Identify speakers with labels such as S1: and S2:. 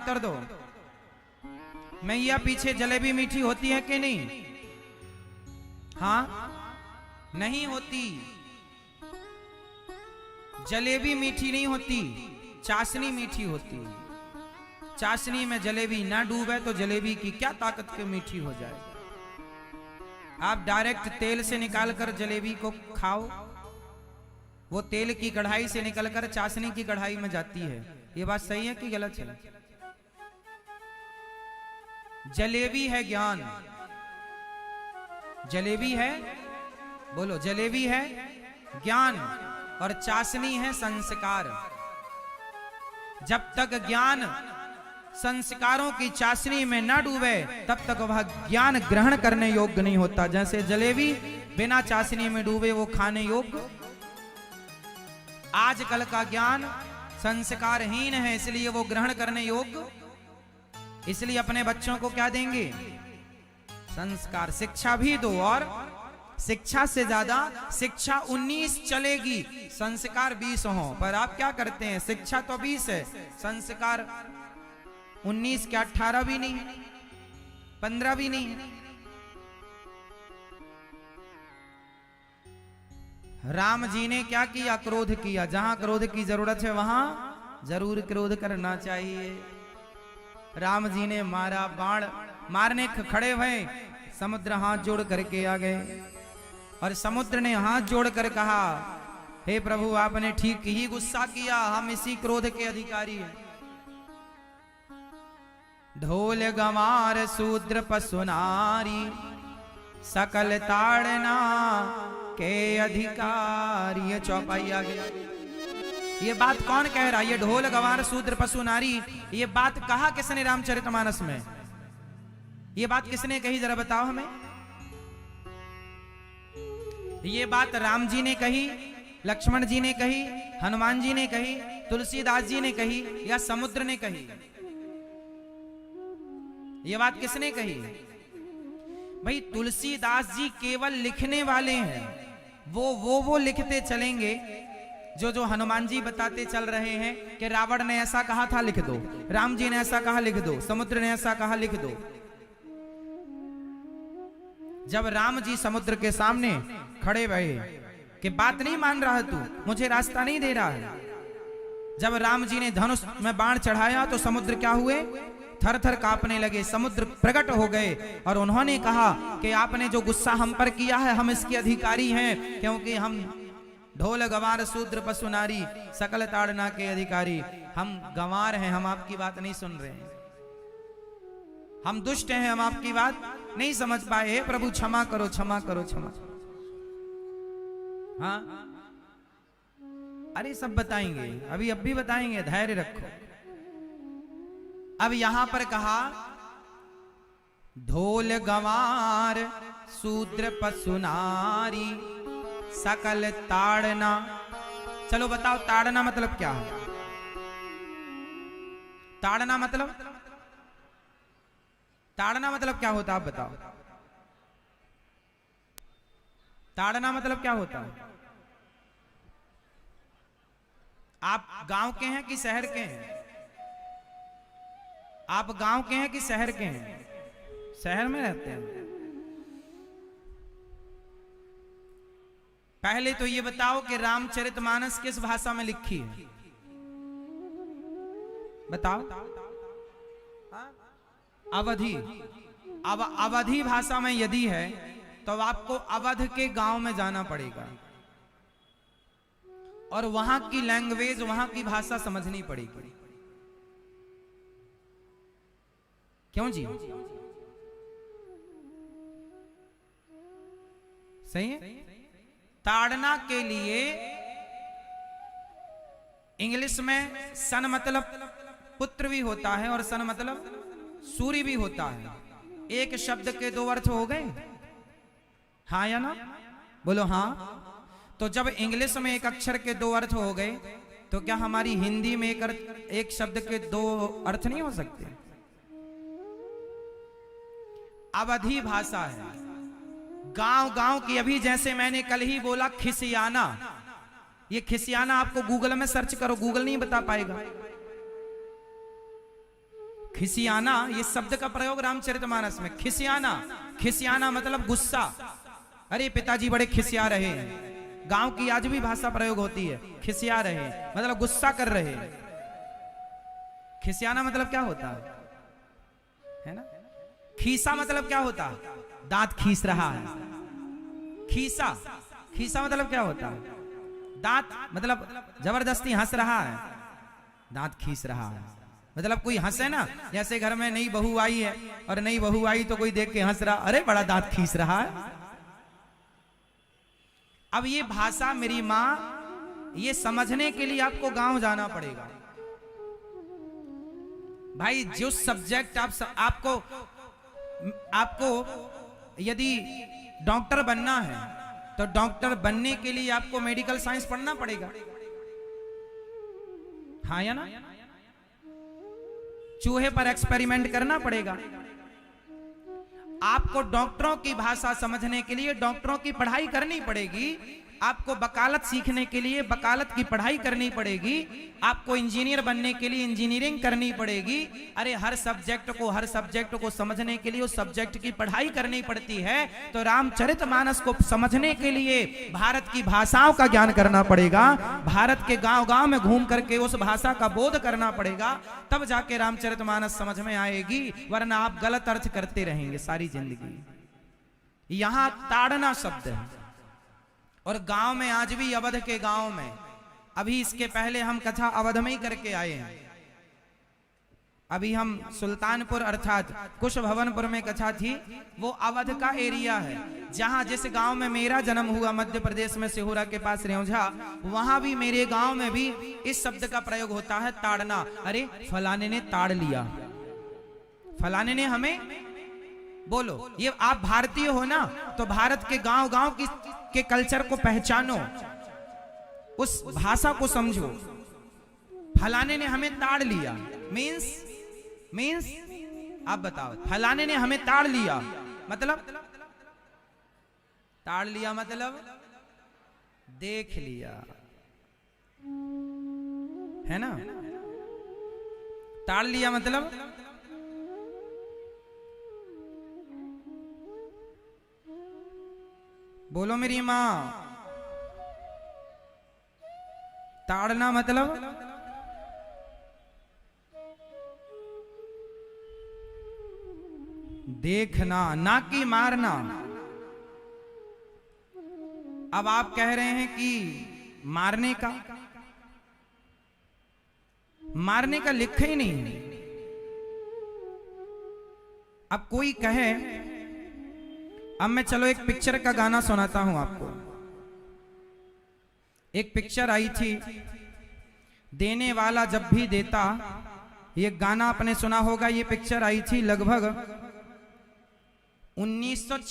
S1: उत्तर दो। मैया पीछे जलेबी मीठी होती है कि नहीं? हाँ, नहीं होती। जलेबी मीठी नहीं होती, चाशनी मीठी होती। चाशनी में जलेबी ना डूबे तो जलेबी की क्या ताकत के मीठी हो जाए। आप डायरेक्ट तेल से निकालकर जलेबी को खाओ, वो तेल की कढ़ाई से निकलकर चाशनी की कढ़ाई में जाती है। ये बात सही है कि गलत है? जलेबी है ज्ञान, जलेबी है, बोलो, जलेबी है ज्ञान और चाशनी है संस्कार। जब तक ज्ञान संस्कारों की चाशनी में न डूबे तब तक वह ज्ञान ग्रहण करने योग्य नहीं होता। जैसे जलेबी बिना चाशनी में डूबे वो खाने योग्य। आजकल का ज्ञान संस्कारहीन है, इसलिए वो ग्रहण करने योग्य। इसलिए अपने बच्चों को क्या देंगे? संस्कार। शिक्षा भी दो, और शिक्षा से ज्यादा शिक्षा 19 चलेगी, संस्कार 20 हो। पर आप क्या करते हैं? शिक्षा तो 20 है, संस्कार 19 क्या 18 भी नहीं है, 15 भी नहीं है। राम जी ने क्या किया? क्रोध किया। जहां क्रोध की जरूरत है वहां जरूर क्रोध करना चाहिए। राम जी ने मारा, बाण मारने खड़े हुए, समुद्र हाथ जोड़ करके आ गए और समुद्र ने हाथ जोड़कर कहा, हे प्रभु आपने ठीक ही गुस्सा किया, हम इसी क्रोध के अधिकारी हैं। ढोल गंवार शूद्र पशु नारी सकल ताड़ना के अधिकारी। ये चौपाई आ गया। ये बात कौन कह रहा है? ये ढोल गंवार शूद्र पशु नारी, ये बात कहा किसने रामचरितमानस में? ये बात किसने कही, जरा बताओ हमें। ये बात राम जी ने कही, लक्ष्मण जी ने कही, हनुमान जी ने कही, तुलसीदास जी ने कही, या समुद्र ने कही? ये बात किसने कही? भाई तुलसीदास जी केवल लिखने वाले हैं। वो लिखते चलेंगे जो हनुमान जी बताते चल रहे हैं कि रावण ने ऐसा कहा था, लिख दो। राम जी ने ऐसा कहा, लिख दो। समुद्र ने ऐसा कहा, लिख दो। जब राम जी समुद्र के सामने खड़े रहे कि बात नहीं मान रहा तू, मुझे रास्ता नहीं दे रहा है। जब राम जी ने धनुष में बाण चढ़ाया तो समुद्र क्या हुए? थर थर कांपने लगे। समुद्र प्रकट हो गए और उन्होंने कहा कि आपने जो गुस्सा हम पर किया है, हम इसके अधिकारी हैं, क्योंकि हम ढोल गंवार शूद्र पशु नारी सकल ताड़ना के अधिकारी। हम गंवार हैं, हम आपकी बात नहीं सुन रहे हैं, हम दुष्ट हैं, हम आपकी बात नहीं समझ पाए। हे प्रभु क्षमा करो, क्षमा करो, क्षमा। हाँ, अरे सब बताएंगे, अभी अब भी बताएंगे, धैर्य रखो। अब यहां पर कहा ढोल गंवार शूद्र पशु नारी सकल ताड़ना। चलो बताओ ताड़ना मतलब क्या है? ताड़ना मतलब क्या होता है? आप बताओ, ताड़ना मतलब क्या होता है? आप गांव के हैं कि शहर के हैं? आप गांव के हैं कि शहर के हैं? शहर में रहते हैं। पहले तो ये बताओ कि रामचरितमानस किस भाषा में लिखी है? बताओ। अवधी। अब अवधी भाषा में यदि है तो आपको अवध के गांव में जाना पड़ेगा और वहां की लैंग्वेज, वहां की भाषा समझनी पड़ेगी। क्यों जी? सही है। ताड़ना के लिए इंग्लिश में सन मतलब पुत्र भी होता है और सन मतलब सूर्य भी होता है। एक शब्द के दो अर्थ हो गए, हाँ या ना? बोलो हाँ। तो जब इंग्लिश में एक अक्षर के दो अर्थ हो गए तो क्या हमारी हिंदी में एक शब्द के दो अर्थ नहीं हो सकते? अवधी भाषा है, गांव गांव की। अभी जैसे मैंने कल ही बोला खिसियाना, ये खिसियाना आपको गूगल में सर्च करो, गूगल नहीं बता पाएगा। खिसियाना, ये शब्द का प्रयोग रामचरितमानस में। खिसियाना, खिसियाना मतलब गुस्सा। अरे पिताजी बड़े खिसिया रहे हैं। गांव की आज भी भाषा प्रयोग होती है, खिसिया रहे मतलब गुस्सा कर रहे। खिसियाना मतलब क्या होता है ना? खीसा मतलब क्या होता है? दांत खींच रहा है। खीसा, खीसा मतलब क्या होता है? दांत मतलब जबरदस्ती हंस रहा है, दांत खींच रहा है। मतलब कोई हंसे ना, जैसे घर में नई बहू आई है और नई बहू आई तो कोई देख के हंस रहा, अरे बड़ा दांत खींच रहा है। अब ये भाषा मेरी मां, ये समझने के लिए आपको गांव जाना पड़ेगा भाई। जो सब्जेक्ट आपको यदि डॉक्टर बनना है तो डॉक्टर बनने के लिए आपको मेडिकल साइंस पढ़ना पड़ेगा, हाँ या ना? चूहे पर एक्सपेरिमेंट करना पड़ेगा। आपको डॉक्टरों की भाषा समझने के लिए डॉक्टरों की पढ़ाई करनी पड़ेगी। आपको वकालत सीखने के लिए वकालत की पढ़ाई करनी पड़ेगी। आपको इंजीनियर बनने के लिए इंजीनियरिंग करनी पड़ेगी। अरे हर सब्जेक्ट को समझने के लिए उस सब्जेक्ट की पढ़ाई करनी पड़ती है। तो रामचरितमानस को समझने के लिए भारत की भाषाओं का ज्ञान करना पड़ेगा। भारत के गांव-गांव में घूम करके उस भाषा का बोध करना पड़ेगा, तब जाके रामचरितमानस समझ में आएगी, वरना आप गलत अर्थ करते रहेंगे सारी जिंदगी। यहां ताड़ना शब्द है और गांव में आज भी, अवध के गांव में, अभी इसके पहले हम कथा अवध में ही करके आए हैं। अभी हम सुल्तानपुर अर्थात कुश भवनपुर में कथा थी, वो अवध का एरिया है। जहां जिस गांव में मेरा जन्म हुआ, मध्य प्रदेश में सिहोरा के पास रेउझा, वहां भी मेरे गांव में भी इस शब्द का प्रयोग होता है, ताड़ना। अरे फलाने ने ताड़ लिया, फलाने ने हमें, बोलो ये आप भारतीय हो ना, तो भारत के गांव-गांव के कल्चर को पहचानो, उस भाषा को समझो। फलाने ने हमें ताड़ लिया मींस आप बताओ, फलाने ने हमें ताड़ लिया मतलब, ताड़ लिया मतलब देख लिया, है ना? ताड़ लिया मतलब बोलो मेरी मां, ताड़ना मतलब देखना, ना कि मारना। अब आप कह रहे हैं कि मारने का लिखा ही नहीं। अब कोई कहे, अब मैं चलो एक पिक्चर का गाना सुनाता हूं आपको। एक पिक्चर आई थी, देने वाला जब भी देता, ये गाना आपने सुना होगा। ये पिक्चर आई थी लगभग 1900